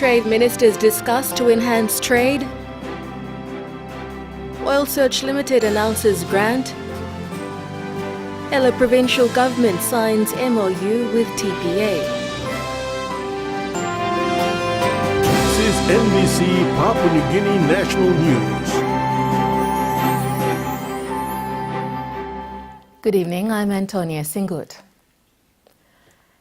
trade ministers discuss to enhance trade. Oil Search Limited announces grant. Ella provincial government signs MOU with TPA. This is NBC Papua New Guinea National News. Good evening, I'm Antonia Singut.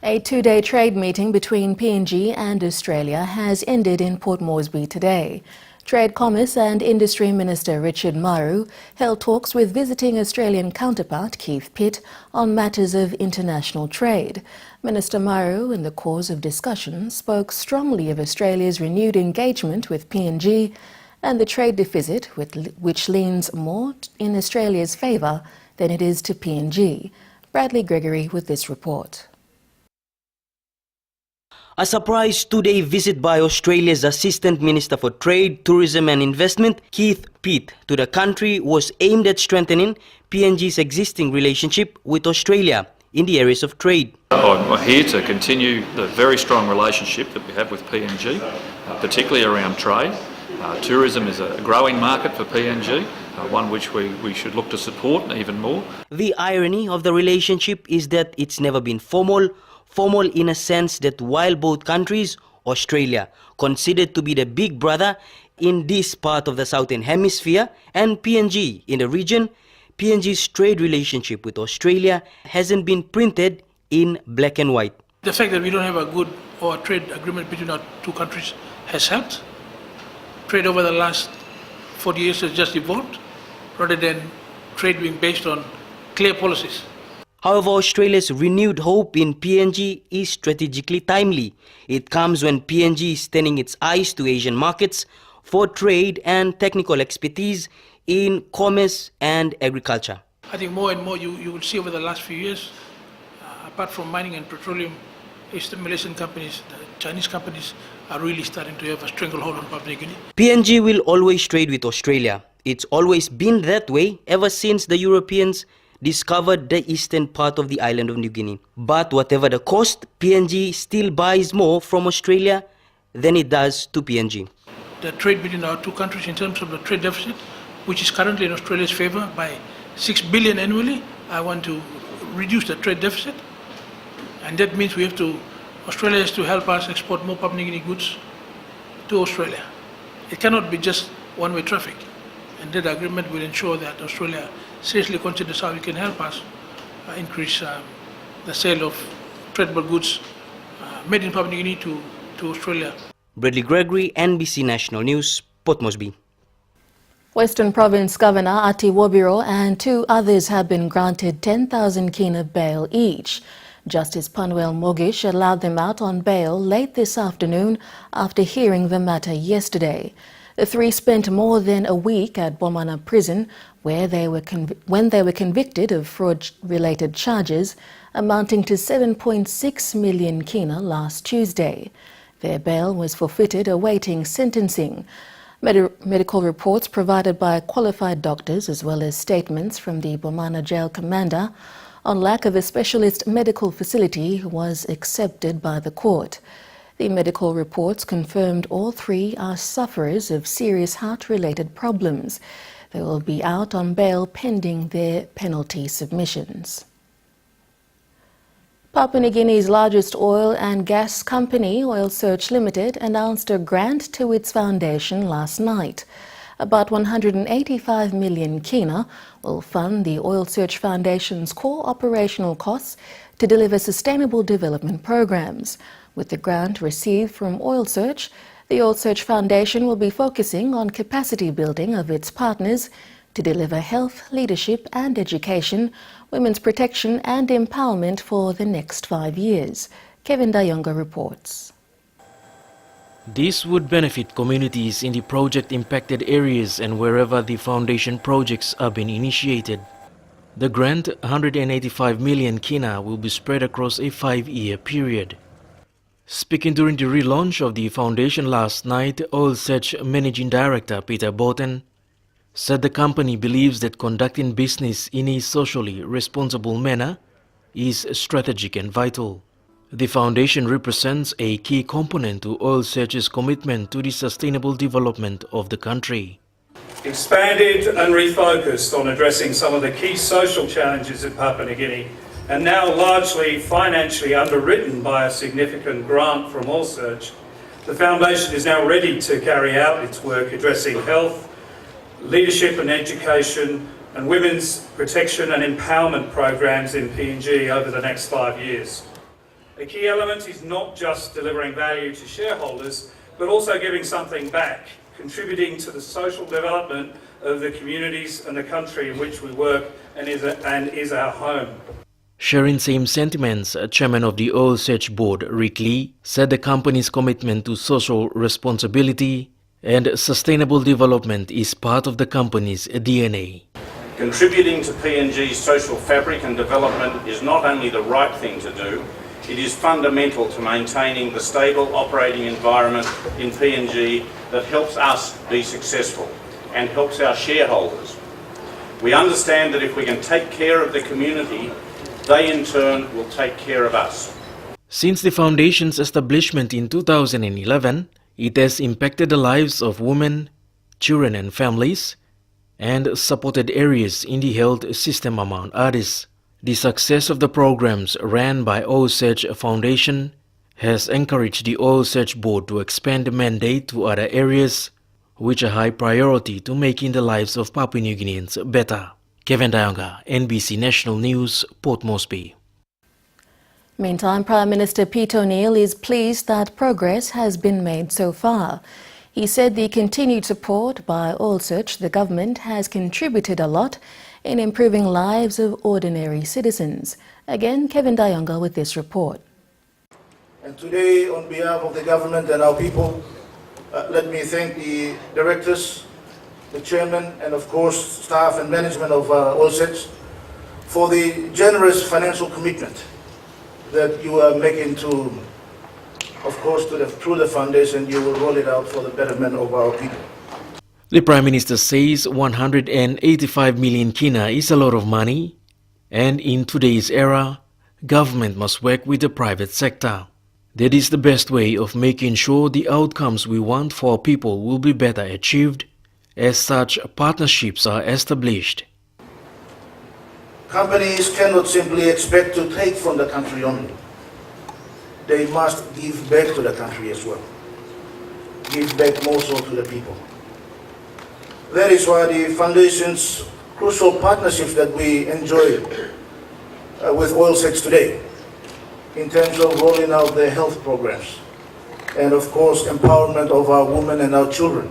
A two-day trade meeting between PNG and Australia has ended in Port Moresby today. Trade, Commerce and Industry Minister Richard Maru held talks with visiting Australian counterpart Keith Pitt on matters of international trade. Minister Maru, in the course of discussion, spoke strongly of Australia's renewed engagement with PNG and the trade deficit, which leans more in Australia's favour than it is to PNG. Bradley Gregory with this report. A surprise two-day visit by Australia's Assistant Minister for Trade, Tourism and Investment, Keith Pitt, to the country was aimed at strengthening PNG's existing relationship with Australia in the areas of trade. I'm here to continue the very strong relationship that we have with PNG, particularly around trade. Tourism is a growing market for PNG, one which we should look to support even more. The irony of the relationship is that it's never been formal in a sense that while both countries, Australia, considered to be the big brother in this part of the Southern Hemisphere, and PNG in the region, PNG's trade relationship with Australia hasn't been printed in black and white. The fact that we don't have a good or trade agreement between our two countries has helped. Trade over the last 40 years has just evolved rather than trade being based on clear policies. However, Australia's renewed hope in PNG is strategically timely. It comes when PNG is turning its eyes to Asian markets for trade and technical expertise in commerce and agriculture. I think more and more you will see over the last few years, apart from mining and petroleum, the Malaysian companies, the Chinese companies are really starting to have a stranglehold on Papua New Guinea. PNG will always trade with Australia. It's always been that way ever since the Europeans discovered the eastern part of the island of New Guinea. But whatever the cost, PNG still buys more from Australia than it does to PNG. The trade between our two countries in terms of the trade deficit, which is currently in Australia's favour by 6 billion annually, I want to reduce the trade deficit. And that means Australia has to help us export more Papua New Guinea goods to Australia. It cannot be just one-way traffic. And that agreement will ensure that Australia seriously considers how we can help us increase the sale of tradable goods made in Papua New Guinea to Australia. Bradley Gregory, NBC National News, Port Moresby. Western Province Governor Ati Wabiro and two others have been granted 10,000 kina bail each. Justice Panuel Mogish allowed them out on bail late this afternoon after hearing the matter yesterday. The three spent more than a week at Bomana prison when they were convicted of fraud-related charges amounting to 7.6 million kina last Tuesday. Their bail was forfeited awaiting sentencing. Medical reports provided by qualified doctors as well as statements from the Bomana jail commander on lack of a specialist medical facility was accepted by the court. The medical reports confirmed all three are sufferers of serious heart-related problems. They will be out on bail pending their penalty submissions. Papua New Guinea's largest oil and gas company, Oil Search Limited, announced a grant to its foundation last night. About 185 million kina will fund the Oil Search Foundation's core operational costs to deliver sustainable development programs. With the grant received from Oil Search, the Oil Search Foundation will be focusing on capacity building of its partners to deliver health, leadership and education, women's protection and empowerment for the next 5 years. Kevin Dayonga reports. This would benefit communities in the project-impacted areas and wherever the foundation projects are being initiated. The grant, 185 million kina, will be spread across a 5-year period. Speaking during the relaunch of the foundation last night, Oil Search Managing Director Peter Botten said the company believes that conducting business in a socially responsible manner is strategic and vital. The foundation represents a key component to Oil Search's commitment to the sustainable development of the country. Expanded and refocused on addressing some of the key social challenges in Papua New Guinea, and now largely financially underwritten by a significant grant from Oil Search, the Foundation is now ready to carry out its work addressing health, leadership and education, and women's protection and empowerment programs in PNG over the next 5 years. A key element is not just delivering value to shareholders, but also giving something back, contributing to the social development of the communities and the country in which we work and is our home. Sharing same sentiments, Chairman of the Oil Search Board, Rick Lee, said the company's commitment to social responsibility and sustainable development is part of the company's DNA. Contributing to PNG's social fabric and development is not only the right thing to do, it is fundamental to maintaining the stable operating environment in PNG that helps us be successful and helps our shareholders. We understand that if we can take care of the community, they in turn will take care of us. Since the foundation's establishment in 2011, it has impacted the lives of women, children and families, and supported areas in the health system among others. The success of the programs ran by Oil Search Foundation has encouraged the Oil Search Board to expand the mandate to other areas, which are high priority to making the lives of Papua New Guineans better. Kevin Dayonga, NBC National News, Port Moresby. Meantime, Prime Minister Peter O'Neill is pleased that progress has been made so far. He said the continued support by Oil Search, the government, has contributed a lot in improving lives of ordinary citizens. Again, Kevin Dayonga with this report. And today, on behalf of the government and our people, let me thank the directors, the chairman, and of course staff and management of Oil Search for the generous financial commitment that you are making to, of course, through the foundation. You will roll it out for the betterment of our people. The Prime Minister says 185 million kina is a lot of money, and in today's era, government must work with the private sector. That is the best way of making sure the outcomes we want for our people will be better achieved, as such partnerships are established. Companies cannot simply expect to take from the country only. They must give back to the country as well. Give back more so to the people. That is why the Foundation's crucial partnerships that we enjoy with Oil Search today, in terms of rolling out their health programs, and of course empowerment of our women and our children,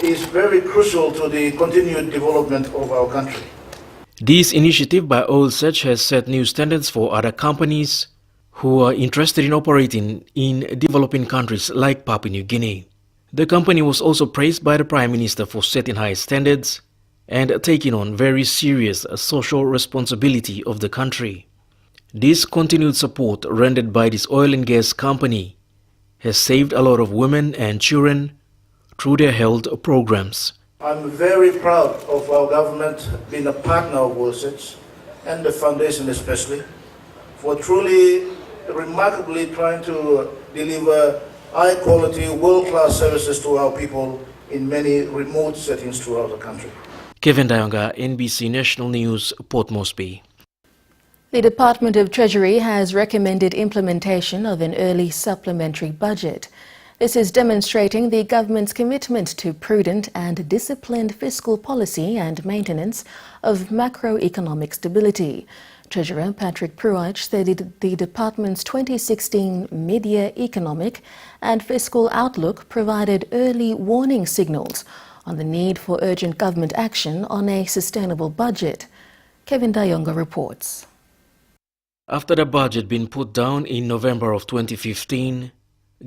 is very crucial to the continued development of our country. This initiative by Oil Search has set new standards for other companies who are interested in operating in developing countries like Papua New Guinea. The company was also praised by the Prime Minister for setting high standards and taking on very serious social responsibility of the country. This continued support rendered by this oil and gas company has saved a lot of women and children through their health programs. I'm very proud of our government being a partner of Oil Search and the Foundation especially, for truly remarkably trying to deliver high-quality, world-class services to our people in many remote settings throughout the country. Kevin Dayonga, NBC National News, Port Moresby. The Department of Treasury has recommended implementation of an early supplementary budget. This is demonstrating the government's commitment to prudent and disciplined fiscal policy and maintenance of macroeconomic stability. Treasurer Patrick Pruich said the department's 2016 mid-year economic and fiscal outlook provided early warning signals on the need for urgent government action on a sustainable budget. Kevin Dayonga reports. After the budget being put down in November of 2015,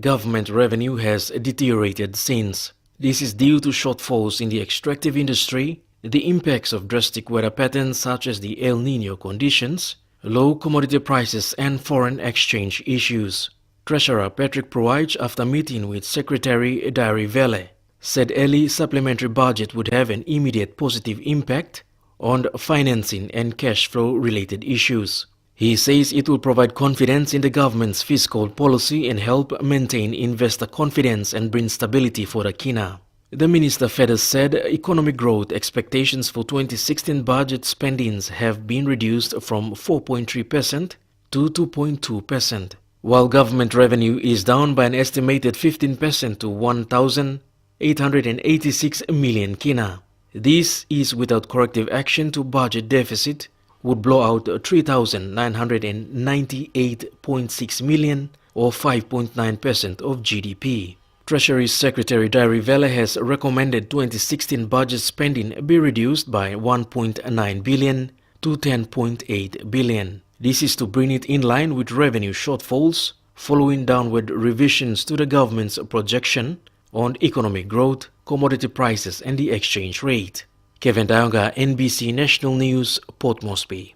government revenue has deteriorated since. This is due to shortfalls in the extractive industry, the impacts of drastic weather patterns such as the El Niño conditions, low commodity prices and foreign exchange issues. Treasurer Patrick Pruich, after meeting with Secretary Diary Vele, said early supplementary budget would have an immediate positive impact on financing and cash flow related issues. He says it will provide confidence in the government's fiscal policy and help maintain investor confidence and bring stability for the kina. The minister further said economic growth expectations for 2016 budget spendings have been reduced from 4.3% to 2.2%, while government revenue is down by an estimated 15% to 1,886 million kina. This is without corrective action to budget deficit, would blow out 3,998.6 million or 5.9% of GDP. Treasury Secretary Dari Vela has recommended 2016 budget spending be reduced by 1.9 billion to 10.8 billion. This is to bring it in line with revenue shortfalls following downward revisions to the government's projection on economic growth, commodity prices and the exchange rate. Kevin Daonga, NBC National News, Port Moresby.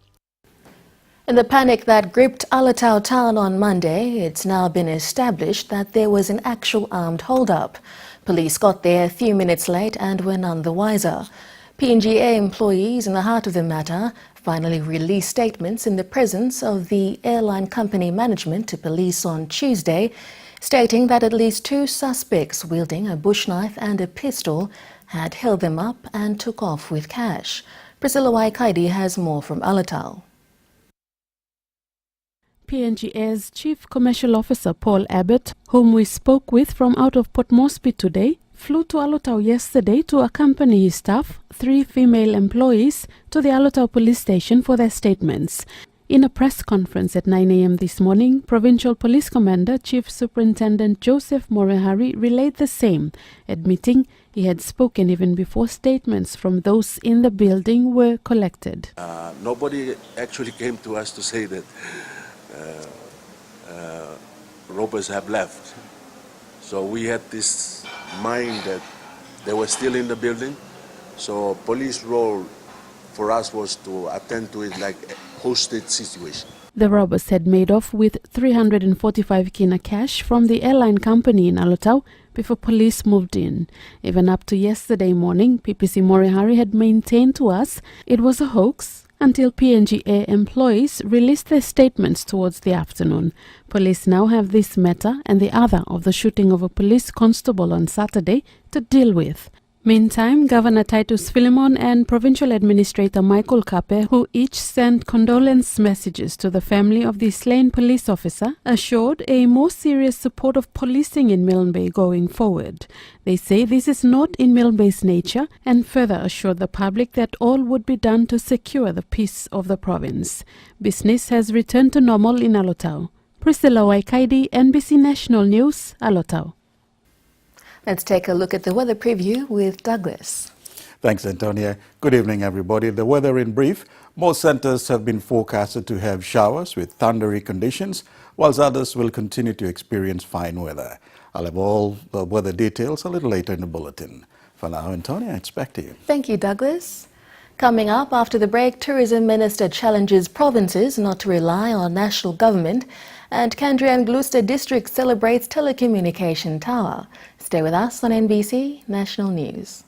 In the panic that gripped Alatau town on Monday, it's now been established that there was an actual armed hold-up. Police got there a few minutes late and were none the wiser. PNG Air employees in the heart of the matter finally released statements in the presence of the airline company management to police on Tuesday, stating that at least 2 suspects wielding a bush knife and a pistol had held them up and took off with cash. Priscilla Waikaidi has more from Alatau. PNG Air's Chief Commercial Officer Paul Abbott, whom we spoke with from out of Port Moresby today, flew to Alatau yesterday to accompany his staff, 3 female employees, to the Alatau police station for their statements. In a press conference at 9 a.m. this morning, Provincial Police Commander Chief Superintendent Joseph Morehari relayed the same, admitting he had spoken even before statements from those in the building were collected. Nobody actually came to us to say that robbers have left. So we had this mind that they were still in the building. So police role for us was to attend to it like a hostage situation. The robbers had made off with 345 kina cash from the airline company in Alatau before police moved in. Even up to yesterday morning, PPC Morehari had maintained to us it was a hoax until PNG Air employees released their statements towards the afternoon. Police now have this matter and the other of the shooting of a police constable on Saturday to deal with. Meantime, Governor Titus Philemon and Provincial Administrator Michael Kape, who each sent condolence messages to the family of the slain police officer, assured a more serious support of policing in Milne Bay going forward. They say this is not in Milne Bay's nature and further assured the public that all would be done to secure the peace of the province. Business has returned to normal in Alatau. Priscilla Waikaidi, NBC National News, Alatau. Let's take a look at the weather preview with Douglas. Thanks, Antonia. Good evening, everybody. The weather in brief. Most centres have been forecasted to have showers with thundery conditions, whilst others will continue to experience fine weather. I'll have all the weather details a little later in the bulletin. For now, Antonia, it's back to you. Thank you, Douglas. Coming up after the break, Tourism Minister challenges provinces not to rely on national government, and Kandri and Gloucester District celebrates telecommunication tower. Stay with us on NBC National News.